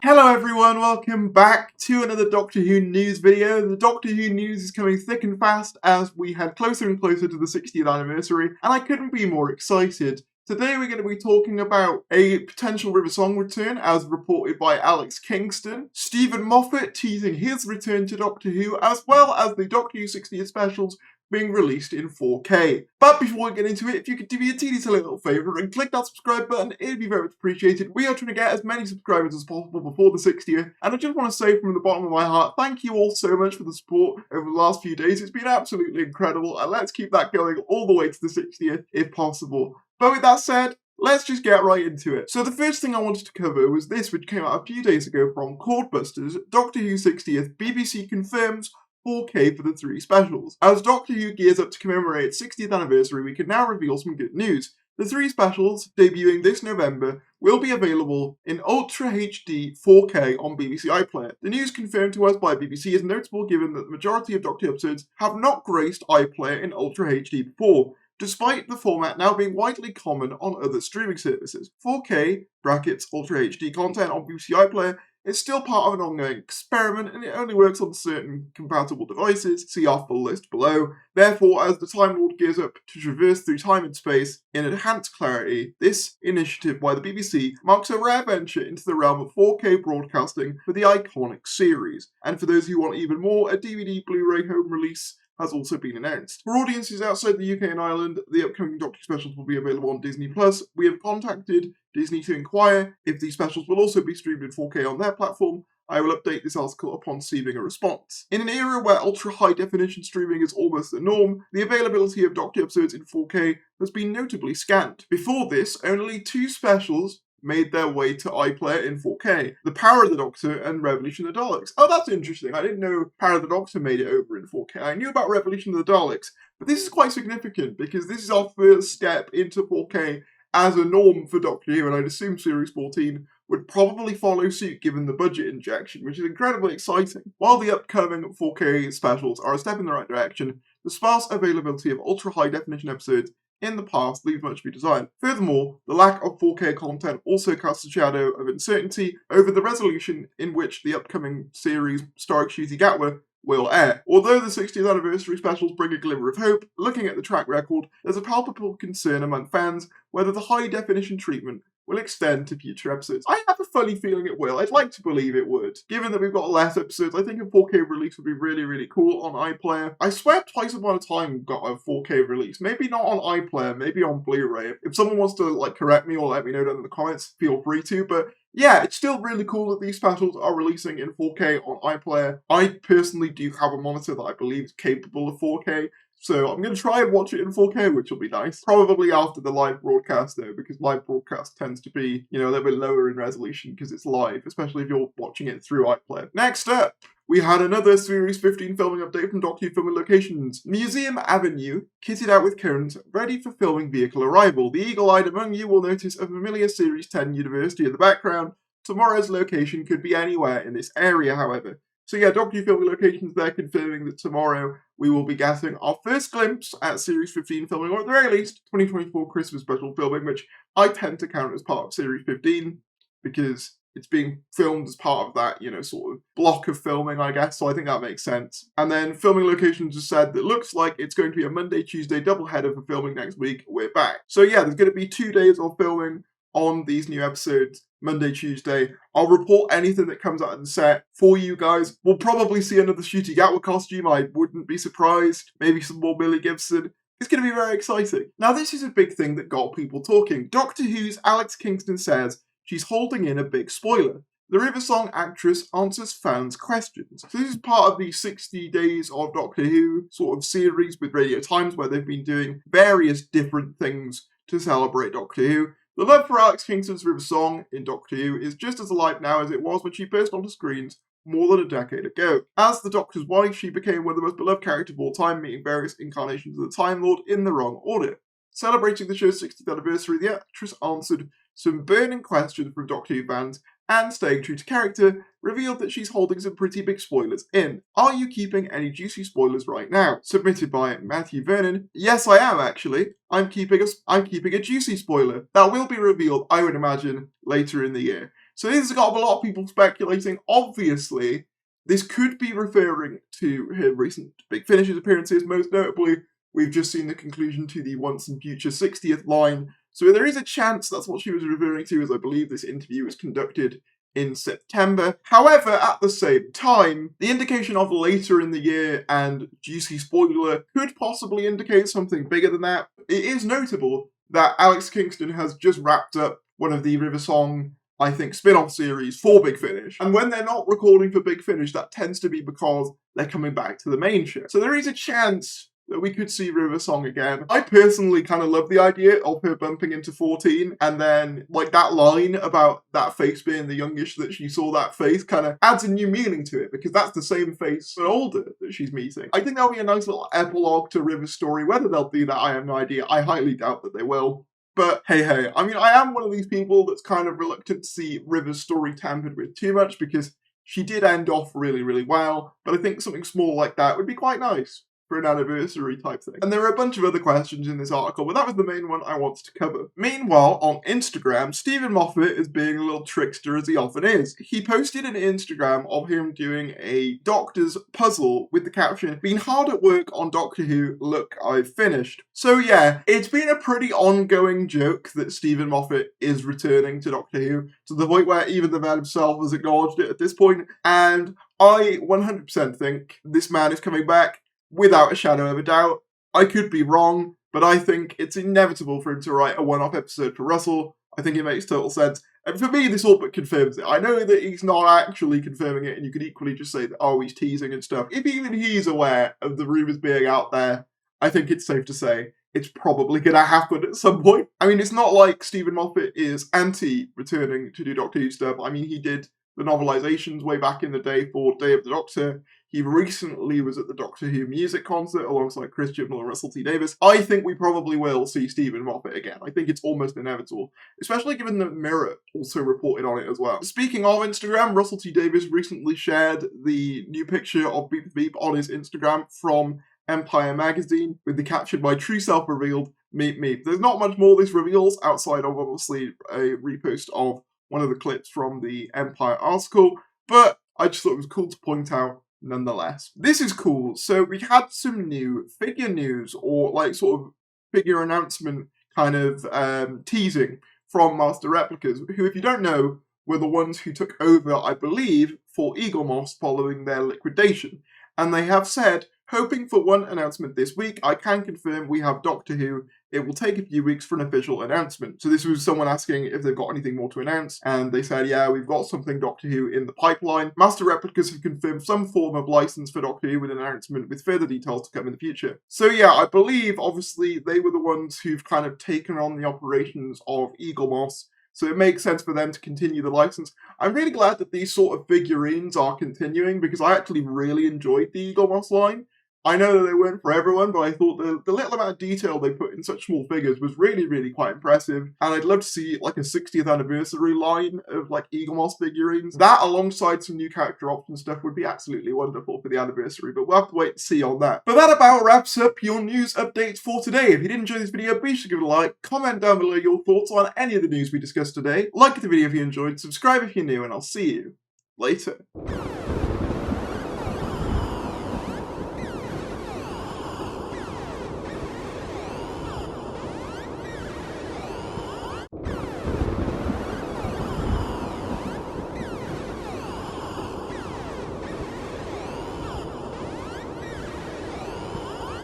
Hello everyone, welcome back to another Doctor Who news video. The Doctor Who news is coming thick and fast as we head closer and closer to the 60th anniversary, and I couldn't be more excited. Today we're going to be talking about a potential River Song return as reported by Alex Kingston, Stephen Moffat teasing his return to Doctor Who, as well as the Doctor Who 60th specials being released in 4K. But before we get into it, if you could do me a teeny little favour and click that subscribe button, it'd be very much appreciated. We are trying to get as many subscribers as possible before the 60th, and I just want to say from the bottom of my heart, thank you all so much for the support over the last few days. It's been absolutely incredible, and let's keep that going all the way to the 60th if possible. But with that said, let's just get right into it. So the first thing I wanted to cover was this, which came out a few days ago from Cordbusters. Doctor Who 60th, BBC confirms 4K for the three specials. As Doctor Who gears up to commemorate its 60th anniversary, we can now reveal some good news. The three specials, debuting this November, will be available in Ultra HD 4K on BBC iPlayer. The news confirmed to us by BBC is notable given that the majority of Doctor Who episodes have not graced iPlayer in Ultra HD before, despite the format now being widely common on other streaming services. 4K (Ultra HD) content on BBC iPlayer is still part of an ongoing experiment, and it only works on certain compatible devices. See our full list below. Therefore, as the Time Lord gears up to traverse through time and space in enhanced clarity, this initiative by the BBC marks a rare venture into the realm of 4K broadcasting for the iconic series. And for those who want even more, a DVD Blu-ray home release has also been announced. For audiences outside the UK and Ireland, the upcoming Doctor specials will be available on Disney+. We have contacted Disney to inquire if these specials will also be streamed in 4K on their platform. I will update this article upon receiving a response. In an era where ultra-high definition streaming is almost the norm, the availability of Doctor episodes in 4K has been notably scant. Before this, only two specials made their way to iPlayer in 4K. The Power of the Doctor and Revolution of the Daleks. Oh, that's interesting. I didn't know Power of the Doctor made it over in 4K. I knew about Revolution of the Daleks, but this is quite significant because this is our first step into 4K as a norm for Doctor Who, and I'd assume Series 14 would probably follow suit given the budget injection, which is incredibly exciting. While the upcoming 4K specials are a step in the right direction, the sparse availability of ultra-high definition episodes in the past leaves much to be desired. Furthermore, the lack of 4K content also casts a shadow of uncertainty over the resolution in which the upcoming series starring Ncuti Gatwa will air. Although the 60th anniversary specials bring a glimmer of hope, looking at the track record, there's a palpable concern among fans whether the high definition treatment will extend to future episodes. I have a funny feeling it will. I'd like to believe it would. Given that we've got less episodes, I think a 4K release would be really cool on iPlayer. I swear Twice Upon a Time got a 4K release. Maybe not on iPlayer, maybe on Blu-ray. If someone wants to correct me or let me know down in the comments, feel free to, but yeah, it's still really cool that these specials are releasing in 4K on iPlayer. I personally do have a monitor that I believe is capable of 4K, so I'm going to try and watch it in 4K, which will be nice. Probably after the live broadcast, though, because live broadcast tends to be, a little bit lower in resolution because it's live, especially if you're watching it through iPlayer. Next up, we had another Series 15 filming update from Doctor Who Filming Locations. Museum Avenue, kitted out with current, ready for filming vehicle arrival. The eagle-eyed among you will notice a familiar Series 10 university in the background. Tomorrow's location could be anywhere in this area, however. So yeah, Doctor Who Filming Locations there confirming that tomorrow we will be getting our first glimpse at Series 15 filming, or at the very least, 2024 Christmas special filming, which I tend to count as part of Series 15, because it's being filmed as part of that, sort of block of filming, I guess, so I think that makes sense. And then Filming Locations has said that looks like it's going to be a Monday-Tuesday doubleheader for filming next week. We're back. So yeah, there's going to be 2 days of filming on these new episodes, Monday, Tuesday. I'll report anything that comes out of the set for you guys. We'll probably see another Ncuti Gatwa costume, I wouldn't be surprised. Maybe some more Billy Gibson. It's going to be very exciting. Now, this is a big thing that got people talking. Doctor Who's Alex Kingston says she's holding in a big spoiler. The River Song actress answers fans' questions. So this is part of the 60 Days of Doctor Who sort of series with Radio Times, where they've been doing various different things to celebrate Doctor Who. The love for Alex Kingston's River Song in Doctor Who is just as alive now as it was when she burst onto screens more than a decade ago. As the Doctor's wife, she became one of the most beloved characters of all time, meeting various incarnations of the Time Lord in the wrong order. Celebrating the show's 60th anniversary, the actress answered some burning questions from Doctor Who fans and, staying true to character, revealed that she's holding some pretty big spoilers in. Are you keeping any juicy spoilers right now? Submitted by Matthew Vernon. Yes, I am actually. I'm keeping a juicy spoiler that will be revealed, I would imagine, later in the year. So this has got a lot of people speculating. Obviously, this could be referring to her recent Big Finish's appearances. Most notably, we've just seen the conclusion to the Once and Future 60th line. So there is a chance that's what she was referring to, as I believe this interview was conducted in September. However, at the same time, the indication of later in the year and juicy spoiler could possibly indicate something bigger than that. It is notable that Alex Kingston has just wrapped up one of the River Song, I think, spin-off series for Big Finish. And when they're not recording for Big Finish, that tends to be because they're coming back to the main show. So there is a chance that we could see River Song again. I personally kind of love the idea of her bumping into 14, and then, like, that line about that face being the youngish that she saw that face kind of adds a new meaning to it, because that's the same face but older that she's meeting. I think that'll be a nice little epilogue to River's story. Whether they'll do that, I have no idea. I highly doubt that they will. But hey, I mean, I am one of these people that's kind of reluctant to see River's story tampered with too much, because she did end off really, really well, but I think something small like that would be quite nice for an anniversary type thing. And there are a bunch of other questions in this article, but that was the main one I wanted to cover. Meanwhile, on Instagram, Stephen Moffat is being a little trickster, as he often is. He posted an Instagram of him doing a Doctor's puzzle with the caption, "Been hard at work on Doctor Who, look, I've finished." So yeah, it's been a pretty ongoing joke that Stephen Moffat is returning to Doctor Who, to the point where even the man himself has acknowledged it at this point, and I 100% think this man is coming back. Without a shadow of a doubt. I could be wrong, but I think it's inevitable for him to write a one-off episode for Russell. I think it makes total sense. And for me, this all but confirms it. I know that he's not actually confirming it, and you could equally just say that, oh, he's teasing and stuff. If even he's aware of the rumours being out there, I think it's safe to say it's probably going to happen at some point. I mean, it's not like Stephen Moffat is anti-returning to do Doctor Who stuff. I mean, he did the novelisations way back in the day for Day of the Doctor. He recently was at the Doctor Who music concert alongside Chris Chibnall and Russell T Davies. I think we probably will see Stephen Moffat again. I think it's almost inevitable, especially given that Mirror also reported on it as well. Speaking of Instagram, Russell T Davies recently shared the new picture of Beep Beep on his Instagram from Empire magazine with the caption, "My true self revealed, meet me." There's not much more this reveals outside of obviously a repost of one of the clips from the Empire article, but I just thought it was cool to point out nonetheless. This is cool. So we had some new figure news, or like sort of figure announcement kind of teasing from Master Replicas, who, if you don't know, were the ones who took over, I believe, for Eaglemoss following their liquidation. And they have said, hoping for one announcement this week, I can confirm we have Doctor Who. It will take a few weeks for an official announcement. So this was someone asking if they've got anything more to announce, and they said, yeah, we've got something Doctor Who in the pipeline. Master Replicas have confirmed some form of license for Doctor Who with an announcement with further details to come in the future. So yeah, I believe, obviously, they were the ones who've kind of taken on the operations of Eaglemoss, so it makes sense for them to continue the license. I'm really glad that these sort of figurines are continuing, because I actually really enjoyed the Eaglemoss line. I know that they weren't for everyone, but I thought the little amount of detail they put in such small figures was really, really quite impressive. And I'd love to see like a 60th anniversary line of like Eaglemoss figurines. That, alongside some new character option stuff, would be absolutely wonderful for the anniversary, but we'll have to wait and see on that. But that about wraps up your news updates for today. If you did enjoy this video, be sure to give it a like, comment down below your thoughts on any of the news we discussed today, like the video if you enjoyed, subscribe if you're new, and I'll see you later.